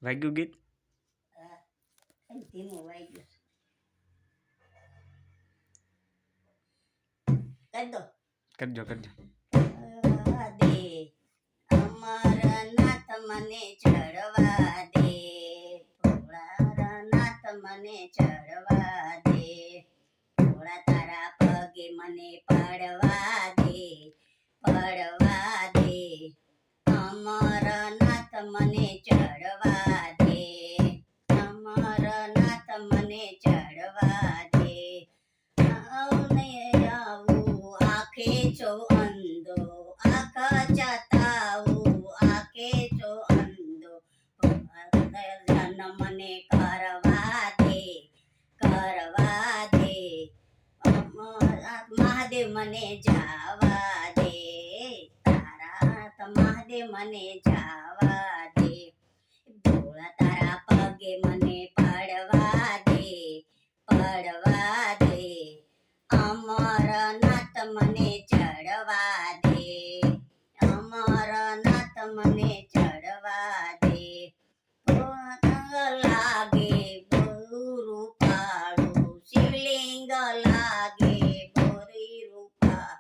વાગ્યું ગીત? ધીમું વાગ્યું. કરજો કરજો. દે અમરનાથ મને ચડવા દે, ભોળાનાથ મને ચડવા દે, ભોળા તારા પગે મને પડવા દે, પડવા દે, અમરનાથ મને ચડવા દે, અમરનાથ મને ચડવા દે. આંખે છો અંધો, આંખ ચતાવું, આંખે છો અંધો, ધન મને કરવા દે, કરવા દે, મહાદેવ મને જાવા દે, તારા મહાદેવ મને જાવા દે, ભોળા તારા પગે મને પડવા દે, પડવા દે, અમરનાથ મને ચડવા દે, અમરનાથ મને ચડવા દે. લાગે રૂપાળું શિવલિંગ, લાગે બોરી રૂપા,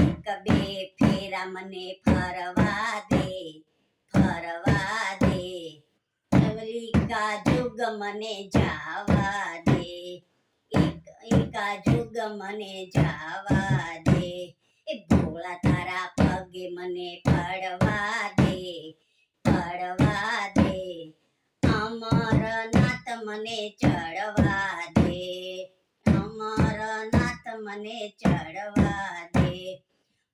એક બે ફેરા મને ફરવા દે, ફરવા દે, કલિકા જુગ મને જાવા દે, એકા જુગ મને જાવા દે, એ ભોળા તારા પગે મને પડવા દે, પડવા દે, અમરનાથ મને ચડવા દે, અમરનાથ મને ચડવા દે.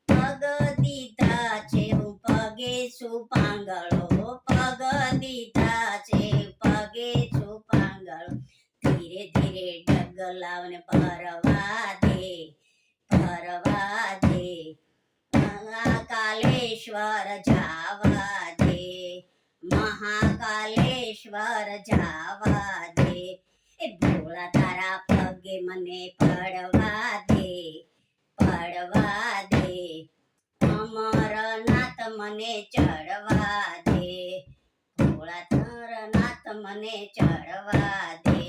પગ દીધા છે હું પગે છું પાંગળો, પગ દીધા છે પગે છું પાંગળો, ધીરે ધીરે ડગલાવને ભરવા દે, ભરવા દે, કાલેશ્વર જાવા દે, મહાકાલેશ્વર જાવા દે, એ ભોળા તારા પગે મને પડવા દે, પડવા દે, અમરનાથ મને ચડવા દે, ભોળા તારનાથ મને ચડવા દે.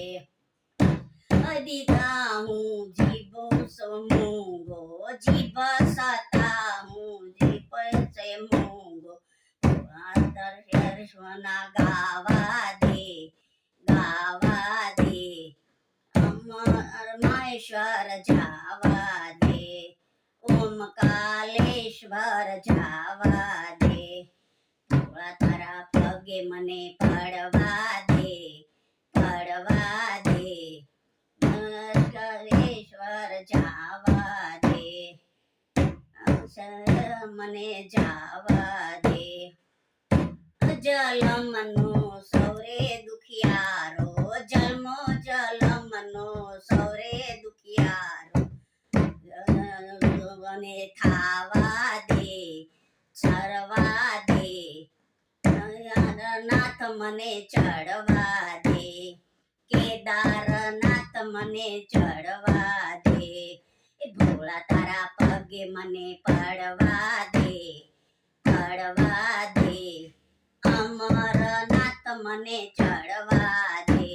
દીધા હું જીભો સો મૂંગો, જીભ સતા હું જીભ છે મૂંગો, દર્શના ગાવા દે, ગાવા દે, મહેશ્વર જાવા દે, ઓમકાલેશ્વર જાવા દે, ભોળા તારા પગે મને પડવા દે, પડવા દે, ઈશ્વર જાવા દે, મને જાવા દે. જલમનો સૌરે દુખિયારો, જન્મો જલમનો સૌરે દુખિયારો, મને થાવા દે, સરવા દે, નાથ મને ચડવા દે, કેદારનાથ મને ચડવા દે, એ ભોળા તારા પગે મને પડવા દે, પડવા દે, અમરનાથ મને ચડવા દે,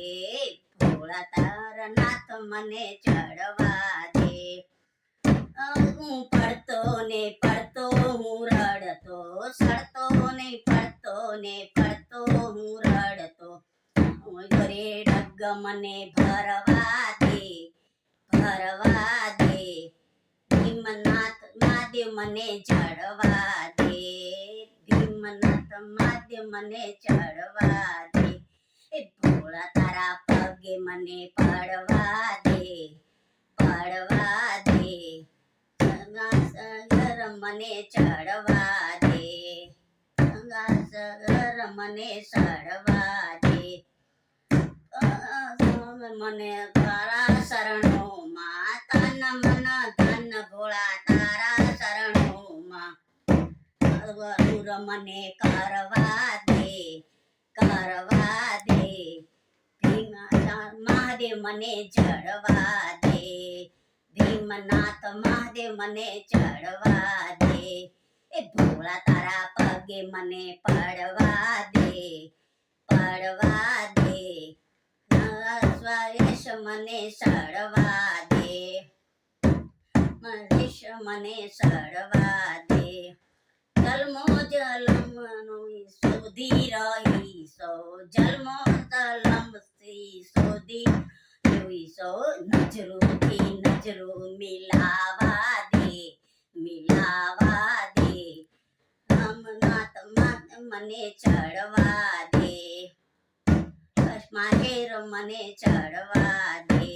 ભોળા તારનાથ મને ચડવા દે. હું પડતો ને પડતો હું રડતો, સડતો ને પડતો ને પડતો હું રડતો, ઘરે ડગ મને ભરવા દે, ભરવા દે, ભીમનાથ મહાદેવ મને ચડવા દે, ભીમનાથ મહાદેવ મને ચડવા દે, એ ભોળા તારા પગે મને પડવા દે, પડવા દે, ગંગાસાગર મને ચડવા દે, ગંગાસાગર મને ચડવા દે, મને તારા શરણોમાં, તન મન ધન ભોળા તારા શરણોમાં, મને કરવા દે, કરવા દે, મહાદેવ મને ચડવા દે, ભીમનાથ મહાદેવ મને ચડવા દે, એ ભોળા તારા પગે મને પડવા દે, પડવા દે, સ્વરેશ મને સડવા દે, મરેશ મને સડવા દે. જલમો જલમનો શોધી રહીશો, જલમો જલમથી શોધી રહીશો. નજરોથી નજરો મિલાવા દે, મિલાવા દે. રામનાથ મને ચડવા દે, માહેર મને ચડવા દે.